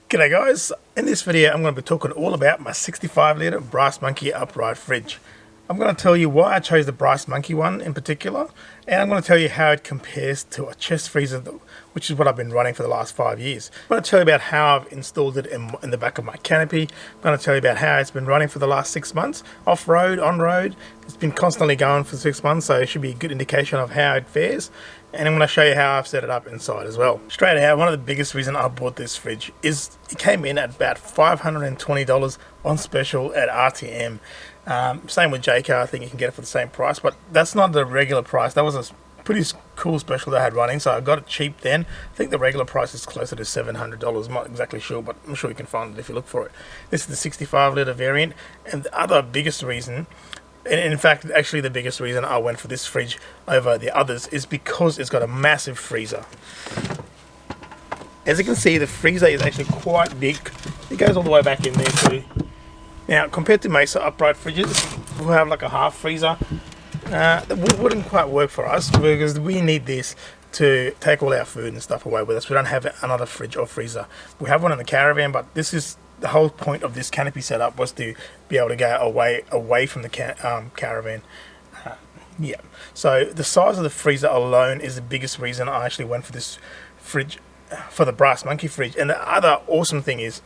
G'day guys, in this video I'm going to be talking all about my 65 litre Brass Monkey upright fridge. I'm going to tell you why I chose the Brass Monkey one in particular, and I'm going to tell you how it compares to a chest freezer, which is what I've been running for the last 5 years. I'm going to tell you about how I've installed it in the back of my canopy. I'm going to tell you about how it's been running for the last 6 months, off-road, on-road. It's been constantly going for 6 months, so it should be a good indication of how it fares. And I'm going to show you how I've set it up inside as well. Straight out, one of the biggest reasons I bought this fridge is it came in at about $520 on special at RTM. Same with JK, I think you can get it for the same price, but that's not the regular price. That was a pretty cool special they had running, so I got it cheap then. I think the regular price is closer to $700. I'm not exactly sure, but I'm sure you can find it if you look for it. This is the 65 litre variant, and the other biggest reason, and in fact actually the biggest reason I went for this fridge over the others, is because it's got a massive freezer. As you can see, the freezer is actually quite big. It goes all the way back in there too. Now, compared to Mesa upright fridges, who have like a half freezer, that wouldn't quite work for us because we need this to take all our food and stuff away with us. We don't have another fridge or freezer. We have one in the caravan, but this is the whole point of this canopy setup, was to be able to go away from the caravan. Yeah, so the size of the freezer alone is the biggest reason I actually went for this fridge, for the Brass Monkey fridge. And the other awesome thing is,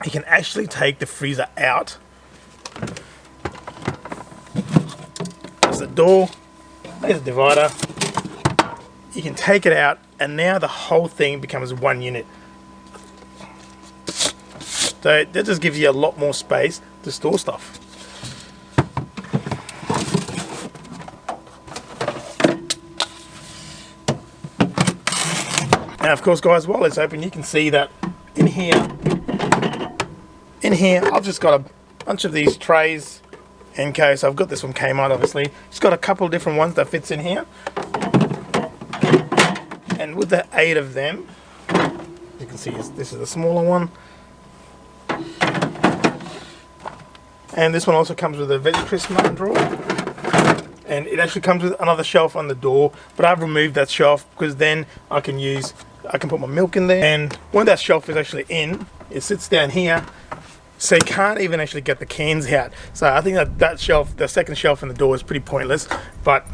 you can actually take the freezer out. There's the door, there's the divider. You can take it out, and now the whole thing becomes one unit. So that just gives you a lot more space to store stuff. Now, of course, guys, while it's open, you can see that in here, I've just got a bunch of these trays. In case, I've got this from Kmart, obviously. It's got a couple of different ones that fits in here. And with the 8 of them, you can see this is the smaller one. And this one also comes with a veggie crisp nut drawer. And it actually comes with another shelf on the door, but I've removed that shelf because then I can put my milk in there. And when that shelf is actually in, it sits down here. So you can't even actually get the cans out. So I think that shelf, the second shelf in the door, is pretty pointless. But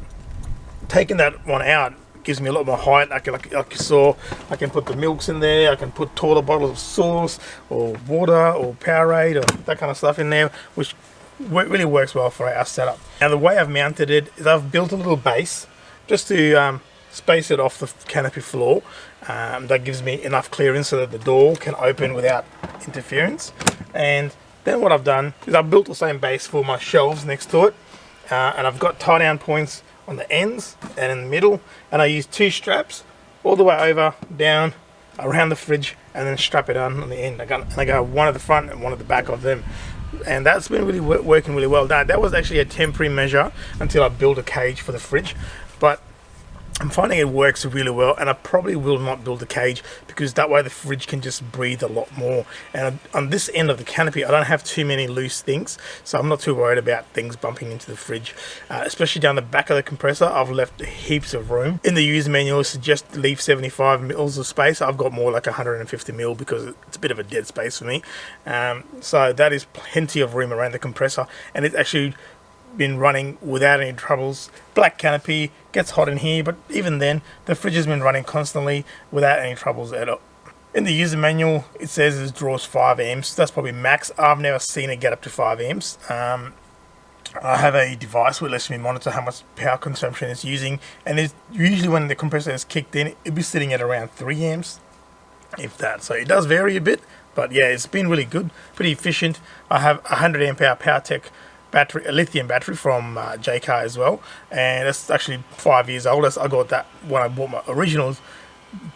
taking that one out gives me a lot more height. Like you saw, I can put the milks in there. I can put taller bottles of sauce or water or Powerade or that kind of stuff in there, which really works well for our setup. Now the way I've mounted it is I've built a little base just to space it off the canopy floor. That gives me enough clearance so that the door can open without interference. And then what I've done is I've built the same base for my shelves next to it, and I've got tie down points on the ends and in the middle, and I use 2 straps all the way over, down, around the fridge, and then strap it on the end. I got one at the front and one at the back of them, and that's been really working really well. That was actually a temporary measure until I built a cage for the fridge, but I'm finding it works really well, and I probably will not build a cage because that way the fridge can just breathe a lot more. And on this end of the canopy, I don't have too many loose things, so I'm not too worried about things bumping into the fridge. Especially down the back of the compressor, I've left heaps of room. In the user manual, it suggests leave 75 mils of space. I've got more like 150 mil because it's a bit of a dead space for me. So that is plenty of room around the compressor, and it's actually been running without any troubles. Black canopy, gets hot in here, but even then the fridge has been running constantly without any troubles at all. In the user manual it says it draws 5 amps. That's probably max. I've never seen it get up to 5 amps. I have a device which lets me monitor how much power consumption it's using, and it's usually when the compressor is kicked in, it'll be sitting at around 3 amps, if that. So it does vary a bit, but yeah, it's been really good, pretty efficient. I have a 100 amp hour PowerTech battery, a lithium battery from JK as well, and it's actually 5 years old. I got that when I bought my original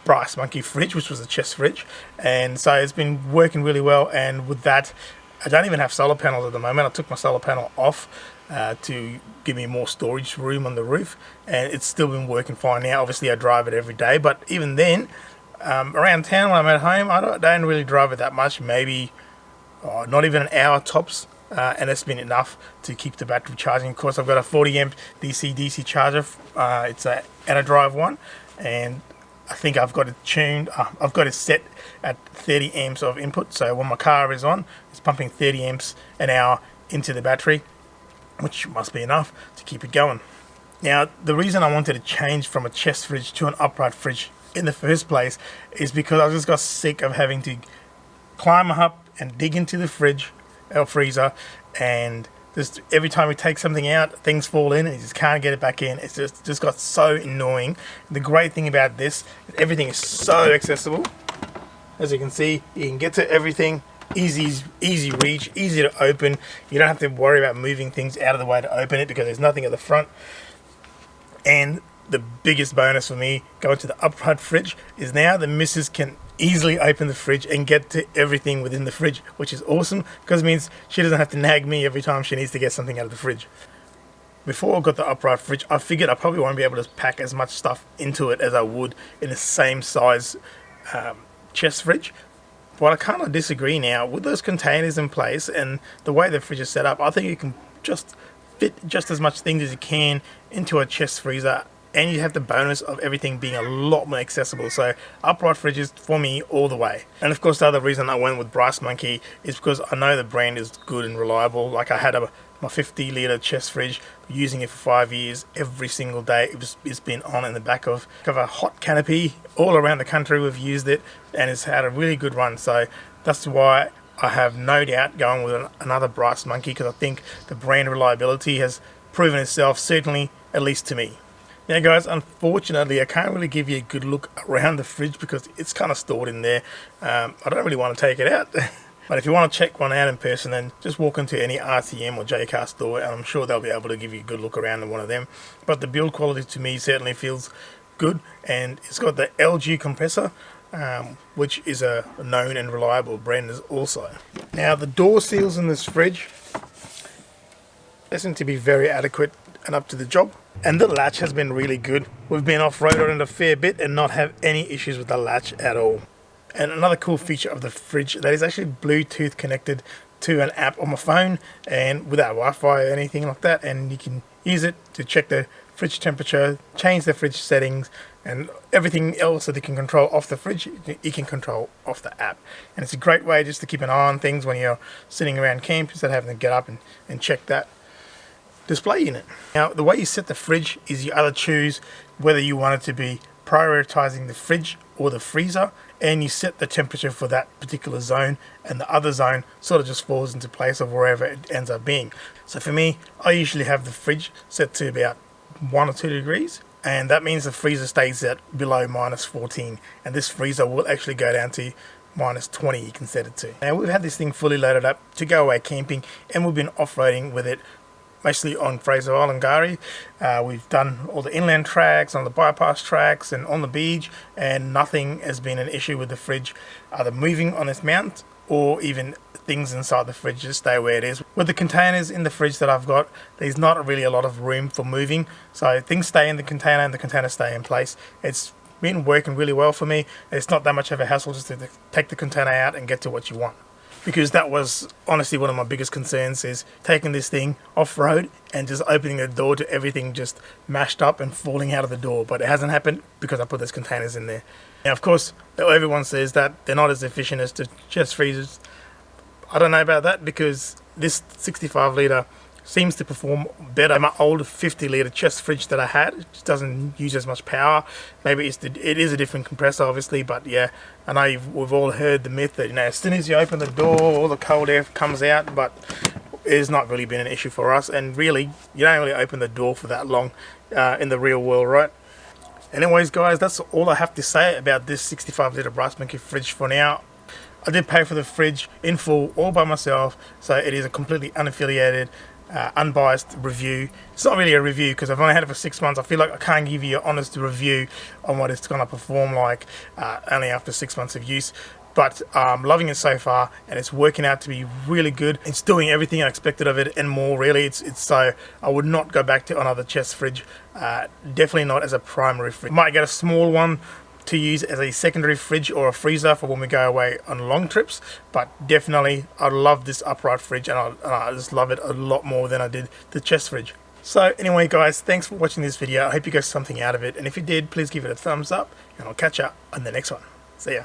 Brass Monkey fridge, which was a chest fridge, and so it's been working really well. And with that, I don't even have solar panels at the moment. I took my solar panel off to give me more storage room on the roof, and it's still been working fine now. Obviously I drive it every day, but even then, around town when I'm at home, I don't really drive it that much, maybe not even an hour tops. And it's been enough to keep the battery charging. Of course, I've got a 40 amp DC charger. It's a drive one, and I think I've got it tuned, I've got it set at 30 amps of input, so when my car is on, it's pumping 30 amps an hour into the battery, which must be enough to keep it going. Now, the reason I wanted to change from a chest fridge to an upright fridge in the first place is because I just got sick of having to climb up and dig into the fridge or freezer, and just every time we take something out, things fall in and you just can't get it back in. It's just got so annoying. The great thing about this, everything is so accessible. As you can see, you can get to everything, easy reach, easy to open. You don't have to worry about moving things out of the way to open it because there's nothing at the front. And the biggest bonus for me going to the upright fridge is now the missus can easily open the fridge and get to everything within the fridge, which is awesome because it means she doesn't have to nag me every time she needs to get something out of the fridge. Before I got the upright fridge, I figured I probably won't be able to pack as much stuff into it as I would in the same size chest fridge. But I kind of disagree now. With those containers in place and the way the fridge is set up, I think you can just fit just as much things as you can into a chest freezer, and you have the bonus of everything being a lot more accessible. So upright fridges for me all the way. And of course the other reason I went with Brass Monkey is because I know the brand is good and reliable. Like I had my 50 litre chest fridge, using it for 5 years every single day. It's been on in the back of a hot canopy all around the country. We've used it and it's had a really good run. So that's why I have no doubt going with another Brass Monkey, because I think the brand reliability has proven itself, certainly at least to me. Now guys, unfortunately I can't really give you a good look around the fridge because it's kind of stored in there. I don't really want to take it out. But if you want to check one out in person, then just walk into any RTM or JCar store and I'm sure they'll be able to give you a good look around in one of them. But the build quality to me certainly feels good, and it's got the LG compressor, which is a known and reliable brand also. Now the door seals in this fridge, they seem to be very adequate and up to the job. And the latch has been really good. We've been off-roading a fair bit and not have any issues with the latch at all. And another cool feature of the fridge, that is actually Bluetooth connected to an app on my phone and without Wi-Fi or anything like that, and you can use it to check the fridge temperature, change the fridge settings, and everything else that you can control off the fridge, you can control off the app. And it's a great way just to keep an eye on things when you're sitting around camp instead of having to get up and check that display unit. Now the way you set the fridge is you either choose whether you want it to be prioritizing the fridge or the freezer, and you set the temperature for that particular zone, and the other zone sort of just falls into place of wherever it ends up being. So for me, I usually have the fridge set to about 1 or 2 degrees, and that means the freezer stays at below -14, and this freezer will actually go down to -20 you can set it to. Now we've had this thing fully loaded up to go away camping, and we've been off-roading with it mostly on Fraser Island Gari. We've done all the inland tracks, on the bypass tracks and on the beach, and nothing has been an issue with the fridge either moving on its mount or even things inside the fridge just stay where it is. With the containers in the fridge that I've got, there's not really a lot of room for moving, so things stay in the container and the containers stay in place. It's been working really well for me. It's not that much of a hassle just to take the container out and get to what you want. Because that was honestly one of my biggest concerns, is taking this thing off-road and just opening the door to everything just mashed up and falling out of the door. But it hasn't happened because I put those containers in there. Now, of course, everyone says that they're not as efficient as the chest freezers. I don't know about that, because this 65 litre seems to perform better. My old 50 litre chest fridge that I had, it just doesn't use as much power. Maybe it is a different compressor obviously, but yeah, I know we've all heard the myth that, you know, as soon as you open the door all the cold air comes out, but it's not really been an issue for us, and really you don't really open the door for that long in the real world, right? Anyways guys, that's all I have to say about this 65 litre Brass Monkey fridge for now. I did pay for the fridge in full all by myself, so it is a completely unaffiliated, unbiased review. It's not really a review because I've only had it for 6 months. I feel like I can't give you an honest review on what it's going to perform like only after 6 months of use. But I'm loving it so far, and it's working out to be really good. It's doing everything I expected of it and more, really. It's so I would not go back to another chest fridge. Definitely not as a primary fridge. Might get a small one to use as a secondary fridge or a freezer for when we go away on long trips, but definitely I love this upright fridge, and I just love it a lot more than I did the chest fridge. So anyway guys, thanks for watching this video. I hope you got something out of it, and if you did, please give it a thumbs up, and I'll catch you on the next one. See ya.